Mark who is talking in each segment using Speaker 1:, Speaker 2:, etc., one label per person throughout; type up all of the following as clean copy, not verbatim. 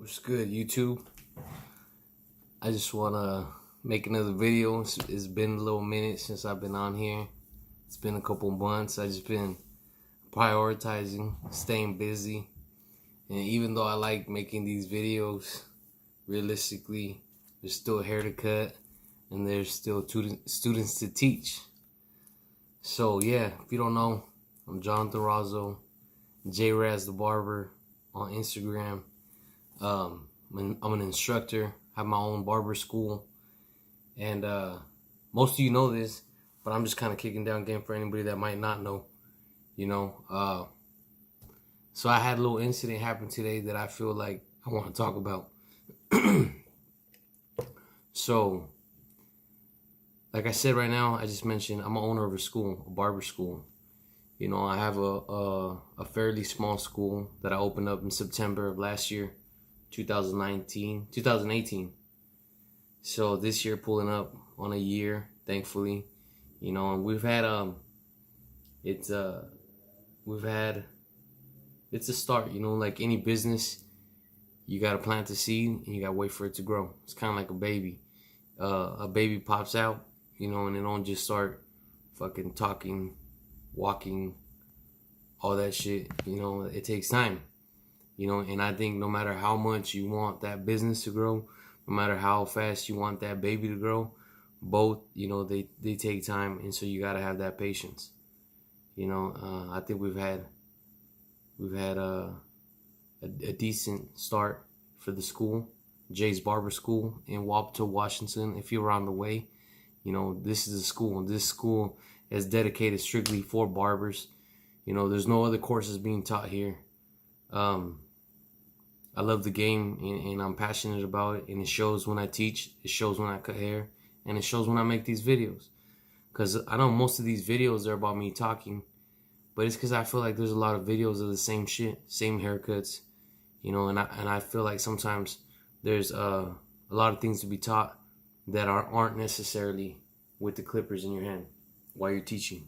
Speaker 1: What's good, YouTube? I just want to make another video. It's been a little minute since I've been on here. It's been a couple months. I just been prioritizing, staying busy. And even though I like making these videos, realistically, there's still hair to cut and there's still students to teach. So yeah, if you don't know, I'm Jonathan Razzo, J-Raz the Barber on Instagram. I'm an instructor, have my own barber school, and most of you know this, but I'm just kind of kicking down game for anybody that might not know, So I had a little incident happen today that I feel like I want to talk about. So, like I said right now, I just mentioned I'm an owner of a school, a barber school. I have a fairly small school that I opened up in September of last year. 2018. So this year pulling up on a year, thankfully, and it's a start, like any business, you got to plant the seed and you got to wait for it to grow. It's kind of like a baby. A baby pops out, and they don't just start fucking talking, walking, all that shit, it takes time. And I think no matter how much you want that business to grow, no matter how fast you want that baby to grow, both, they take time. And so you got to have that patience. I think we've had a decent start for the school, Jay's Barber School in Wapato, Washington. If you're on the way, this is a school, and this school is dedicated strictly for barbers. There's no other courses being taught here. I love the game, and I'm passionate about it, and it shows when I teach, it shows when I cut hair, and it shows when I make these videos. Because I know most of these videos are about me talking, but it's because I feel like there's a lot of videos of the same shit, same haircuts, and I feel like sometimes there's a lot of things to be taught that aren't necessarily with the clippers in your hand while you're teaching.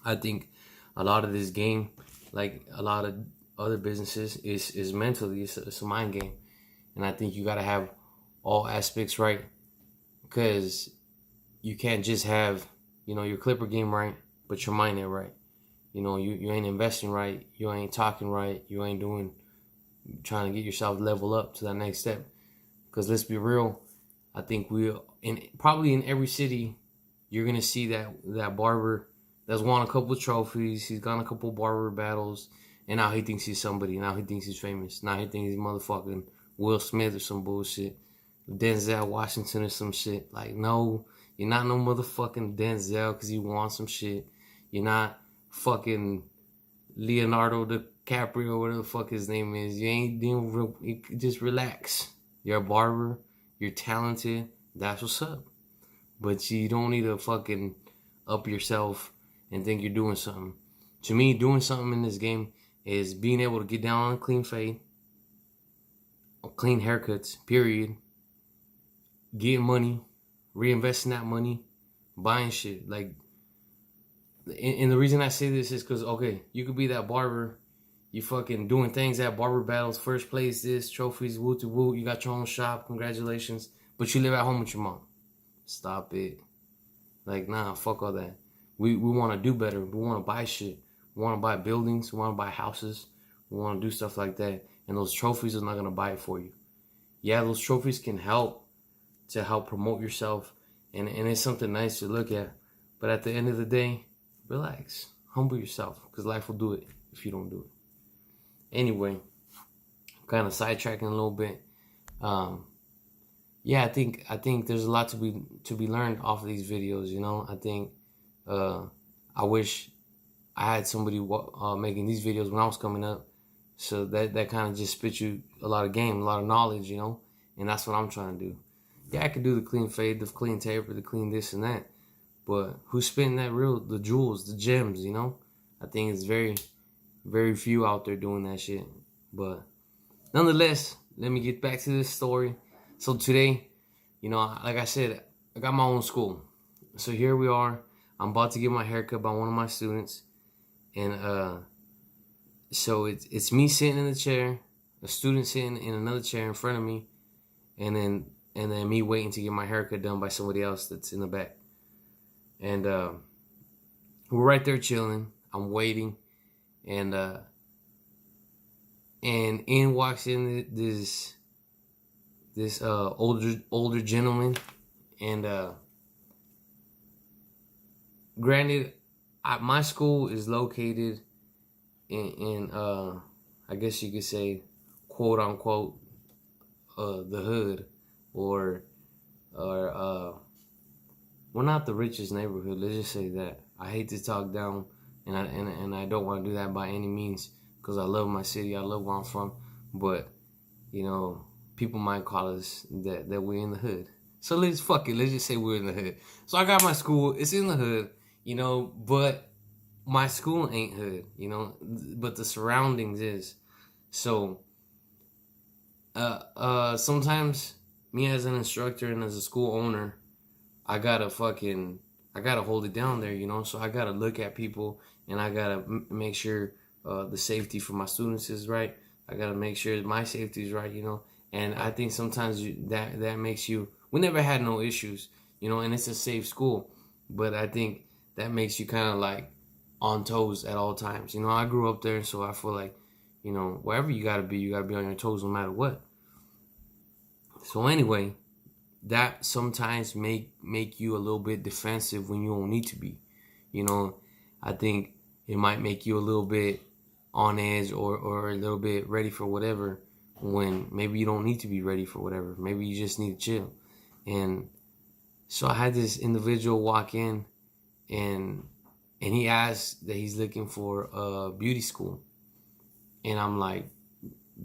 Speaker 1: I think a lot of this game, like a lot of other businesses, is mentally, it's a mind game. And I think you got to have all aspects right, because you can't just have, your clipper game right, but your mind ain't right. You ain't investing right, you ain't talking right, you ain't trying to get yourself level up to that next step. Because let's be real, I think probably in every city, you're going to see that barber that's won a couple of trophies, he's gone a couple of barber battles, and now he thinks he's somebody. Now he thinks he's famous. Now he thinks he's motherfucking Will Smith or some bullshit. Denzel Washington or some shit. Like, no, you're not no motherfucking Denzel because you want some shit. You're not fucking Leonardo DiCaprio, whatever the fuck his name is. You ain't doing, just relax. You're a barber. You're talented. That's what's up. But you don't need to fucking up yourself and think you're doing something. To me, doing something in this game is being able to get down on a clean fade, clean haircuts, period, getting money, reinvesting that money, buying shit. Like, and the reason I say this is because, okay, you could be that barber, you fucking doing things at barber battles, first place, this, trophies, woo to woo, you got your own shop, congratulations, but you live at home with your mom. Stop it. Like, nah, fuck all that. We want to do better. We want to buy shit. We want to buy buildings. We want to buy houses. We want to do stuff like that. And those trophies are not going to buy it for you. Yeah, those trophies can help to help promote yourself. And it's something nice to look at. But at the end of the day, relax. Humble yourself. Because life will do it if you don't do it. Anyway, kind of sidetracking a little bit. Yeah, I think there's a lot to be learned off of these videos, I think I wish I had somebody making these videos when I was coming up, so that kind of just spit you a lot of game, a lot of knowledge, and that's what I'm trying to do. Yeah, I could do the clean fade, the clean taper, the clean this and that, but who's spitting the jewels, the gems, I think it's very, very few out there doing that shit. But nonetheless, let me get back to this story. So today, like I said, I got my own school. So here we are. I'm about to get my haircut by one of my students. And so it's me sitting in the chair. a student sitting in another chair in front of me, and then me waiting to get my haircut done by somebody else that's in the back. And we're right there chilling. I'm waiting, and in walks in this older gentleman, and granted, my school is located in I guess you could say, quote unquote, the hood, or well, not the richest neighborhood. Let's just say that. I hate to talk down, and I don't want to do that by any means, because I love my city, I love where I'm from, but you know, people might call us that we're in the hood. So let's just say we're in the hood. So I got my school, it's in the hood, you know, but my school ain't hood, you know, but the surroundings is. So sometimes me as an instructor and as a school owner, I gotta hold it down there, you know. So I gotta look at people, and I gotta make sure the safety for my students is right. I gotta make sure my safety is right, you know. And I think sometimes that makes you. We never had no issues, you know, and it's a safe school, but I think that makes you kind of like on toes at all times. You know, I grew up there, so I feel like, you know, wherever you gotta be on your toes no matter what. So anyway, that sometimes make you a little bit defensive when you don't need to be. You know, I think it might make you a little bit on edge, or a little bit ready for whatever, when maybe you don't need to be ready for whatever. Maybe you just need to chill. And so I had this individual walk in, and he asked that he's looking for a beauty school. And I'm like,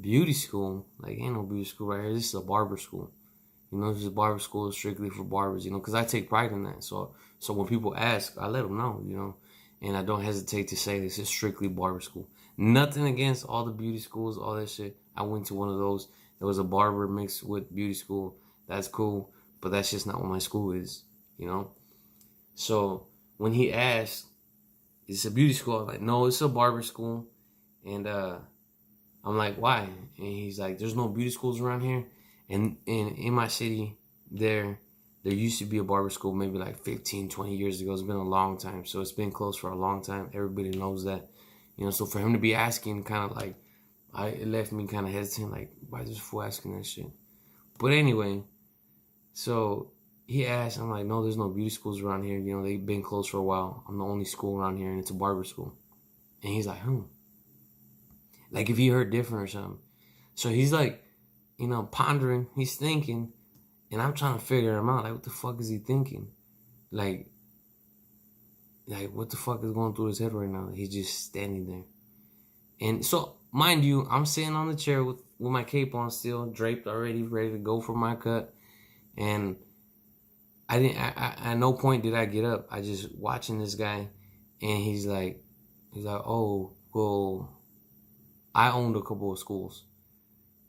Speaker 1: beauty school? Like, ain't no beauty school right here. This is a barber school. You know, this is a barber school strictly for barbers, you know, because I take pride in that. So when people ask, I let them know, you know, and I don't hesitate to say this is strictly barber school. Nothing against all the beauty schools, all that shit. I went to one of those. There was a barber mixed with beauty school. That's cool, but that's just not what my school is, you know. So when he asked, is it a beauty school? I'm like, no, it's a barber school. And I'm like, why? And he's like, there's no beauty schools around here. And in my city, there used to be a barber school maybe like 15, 20 years ago. It's been a long time. So it's been closed for a long time. Everybody knows that. You know, so for him to be asking, kind of like, it left me kind of hesitant, like, why is this fool asking that shit? But anyway, so he asked, I'm like, no, there's no beauty schools around here. You know, they've been closed for a while. I'm the only school around here, and it's a barber school. And he's like, like if he heard different or something. So he's like, you know, pondering, he's thinking, and I'm trying to figure him out. Like, what the fuck is he thinking? Like what the fuck is going through his head right now? He's just standing there. And so, mind you, I'm sitting on the chair with my cape on still, draped already, ready to go for my cut. And at no point did I get up. I just watching this guy, and he's like, oh, well, I owned a couple of schools.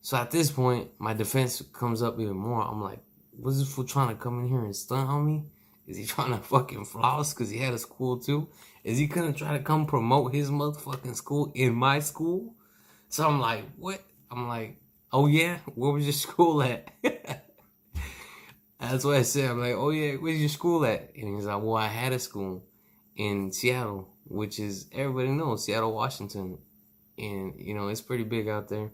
Speaker 1: So at this point, my defense comes up even more. I'm like, was this fool trying to come in here and stunt on me? Is he trying to fucking floss because he had a school too? Is he gonna try to come promote his motherfucking school in my school? So I'm like, what? I'm like, oh yeah? Where was your school at? That's what I said. I'm like, oh yeah, where's your school at? And he's like, well, I had a school in Seattle, which is, everybody knows, Seattle, Washington. And, you know, it's pretty big out there.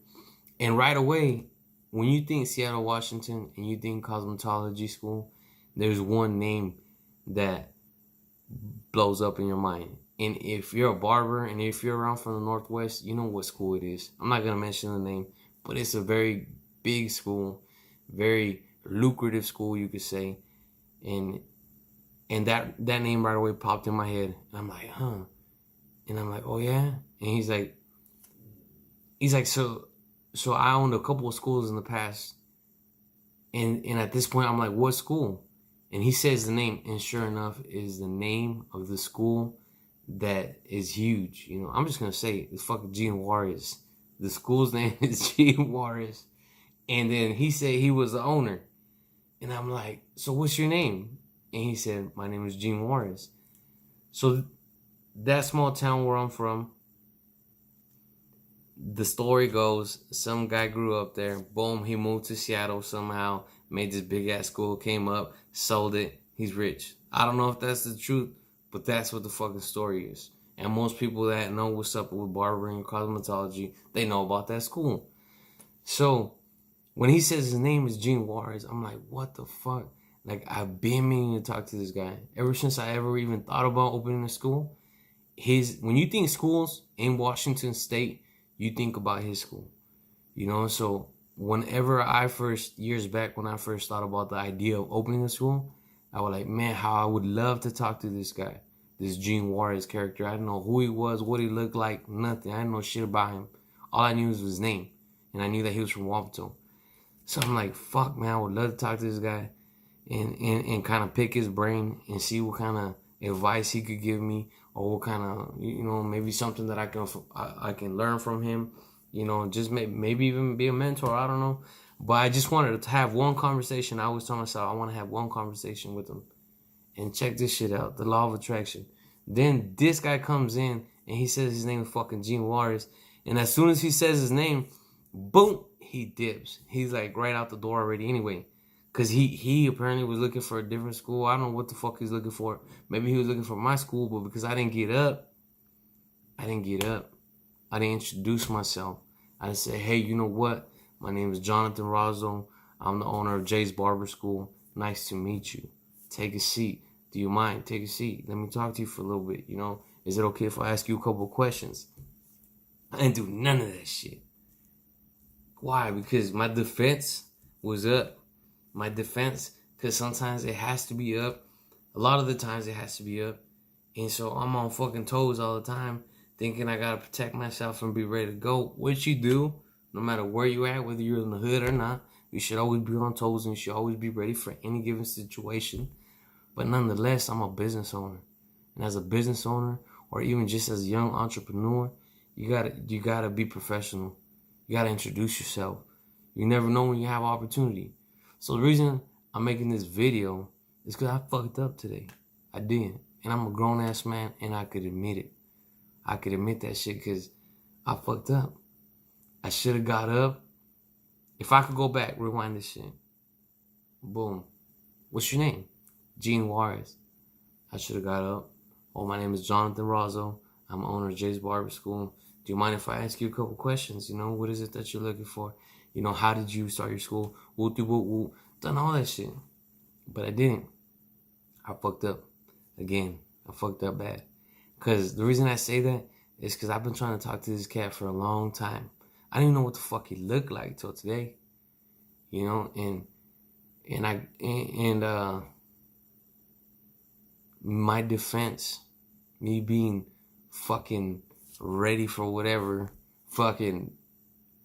Speaker 1: And right away, when you think Seattle, Washington, and you think cosmetology school, there's one name that blows up in your mind. And if you're a barber, and if you're around from the Northwest, you know what school it is. I'm not going to mention the name, but it's a very big school, very lucrative school, you could say. And that name right away popped in my head. And I'm like, huh? And I'm like, oh yeah? And he's like, so I owned a couple of schools in the past. And at this point, I'm like, what school? And he says the name, and sure enough, is the name of the school that is huge. You know, I'm just going to say it. It's fucking Gene Juarez. The school's name is Gene Juarez. And then he said he was the owner. And I'm like, so what's your name? And he said, my name is Gene Juarez. So that small town where I'm from, the story goes, some guy grew up there. Boom, he moved to Seattle somehow, made this big ass school, came up, sold it. He's rich. I don't know if that's the truth, but that's what the fucking story is. And most people that know what's up with barbering and cosmetology, they know about that school. So when he says his name is Gene Juarez, I'm like, what the fuck? Like, I've been meaning to talk to this guy ever since I ever even thought about opening a school. When you think schools in Washington State, you think about his school, you know. So whenever years back when I first thought about the idea of opening a school, I was like, man, how I would love to talk to this guy, this Gene Juarez character. I didn't know who he was, what he looked like, nothing. I didn't know shit about him. All I knew was his name, and I knew that he was from Wapato. So I'm like, fuck, man, I would love to talk to this guy and kind of pick his brain and see what kind of advice he could give me, or what kind of, you know, maybe something that I can learn from him, you know, just maybe even be a mentor. I don't know. But I just wanted to have one conversation. I always tell myself I want to have one conversation with him. And check this shit out, the law of attraction. Then this guy comes in and he says his name is fucking Gene Juarez. And as soon as he says his name, boom, he dips. He's like right out the door already anyway. Because he apparently was looking for a different school. I don't know what the fuck he's looking for. Maybe he was looking for my school, but because I didn't get up. I didn't introduce myself. I didn't say, hey, you know what? My name is Jonathan Rozzo. I'm the owner of Jay's Barber School. Nice to meet you. Take a seat. Do you mind? Take a seat. Let me talk to you for a little bit, you know? Is it okay if I ask you a couple of questions? I didn't do none of that shit. Why? Because my defense was up. My defense, because sometimes it has to be up. A lot of the times it has to be up. And so I'm on fucking toes all the time, thinking I gotta protect myself and be ready to go. Which you do, no matter where you at, whether you're in the hood or not. You should always be on toes and you should always be ready for any given situation. But nonetheless, I'm a business owner. And as a business owner, or even just as a young entrepreneur, you gotta be professional. You gotta introduce yourself. You never know when you have opportunity. So the reason I'm making this video is because I fucked up today. I did. And I'm a grown-ass man, and I could admit it. I could admit that shit because I fucked up. I should have got up. If I could go back, rewind this shit. Boom. What's your name? Gene Juarez. I should have got up. Oh, my name is Jonathan Rozzo. I'm owner of Jay's Barber School. Do you mind if I ask you a couple questions? You know, what is it that you're looking for? You know, how did you start your school? Woo. Done all that shit. But I didn't. I fucked up. Again, I fucked up bad. Because the reason I say that is because I've been trying to talk to this cat for a long time. I didn't even know what the fuck he looked like till today. You know, my defense, me being fucking ready for whatever, fucking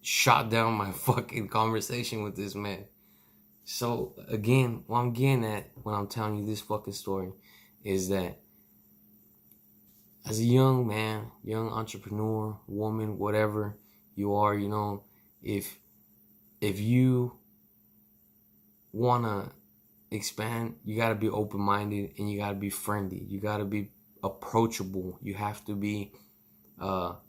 Speaker 1: shot down my fucking conversation with this man. So again, what I'm getting at when I'm telling you this fucking story is that as a young man, young entrepreneur, woman, whatever you are, you know, if you wanna expand, you gotta be open-minded and you gotta be friendly. You gotta be approachable. You have to be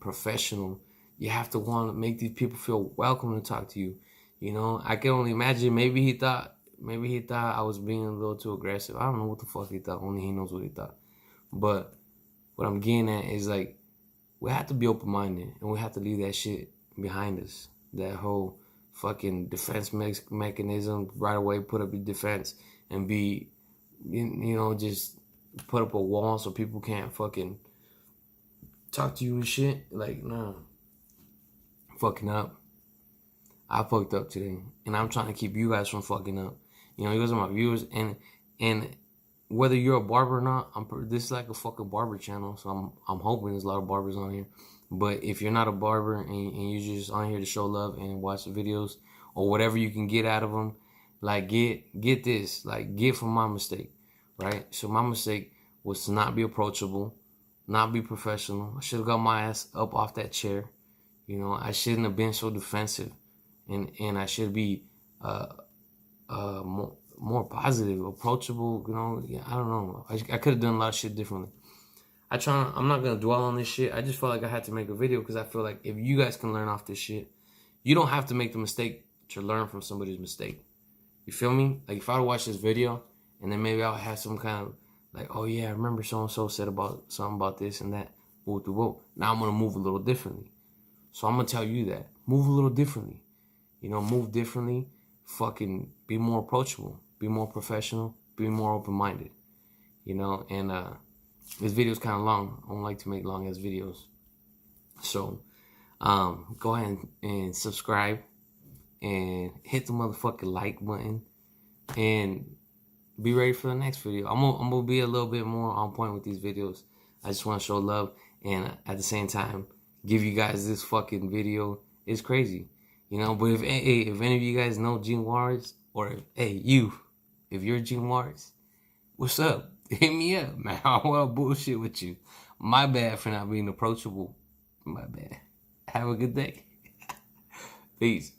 Speaker 1: professional. You have to want to make these people feel welcome to talk to you. You know, I can only imagine maybe he thought I was being a little too aggressive. I don't know what the fuck he thought. Only he knows what he thought. But what I'm getting at is like, we have to be open-minded and we have to leave that shit behind us. That whole fucking defense mechanism, right away put up your defense and be, you know, just put up a wall so people can't fucking talk to you and shit. Like, nah. Fucking up. I fucked up today. And I'm trying to keep you guys from fucking up. You know, you guys are my viewers. And whether you're a barber or not, this is like a fucking barber channel. So I'm hoping there's a lot of barbers on here. But if you're not a barber and you're just on here to show love and watch the videos or whatever you can get out of them, like get this. Like get from my mistake. Right? So my mistake was to not be approachable, not be professional. I should have got my ass up off that chair. You know, I shouldn't have been so defensive, and I should be more positive, approachable. You know, yeah, I don't know. I could have done a lot of shit differently. I'm not gonna dwell on this shit. I just felt like I had to make a video because I feel like if you guys can learn off this shit, you don't have to make the mistake to learn from somebody's mistake. You feel me? Like if I would watch this video and then maybe I'll have some kind of like, oh yeah, I remember so and so said about something about this and that. Whoa. Now I'm gonna move a little differently. So I'm gonna tell you that. Move a little differently. You know, move differently. Fucking be more approachable. Be more professional. Be more open-minded. You know, and this video's kind of long. I don't like to make long ass videos. So go ahead and subscribe and hit the motherfucking like button and be ready for the next video. I'm gonna be a little bit more on point with these videos. I just want to show love and at the same time give you guys this fucking video. It's crazy, you know. But if any of you guys know Gene Juarez, or if you're Gene Juarez, what's up? Hit me up, man. I want bullshit with you. My bad for not being approachable. My bad. Have a good day. Peace.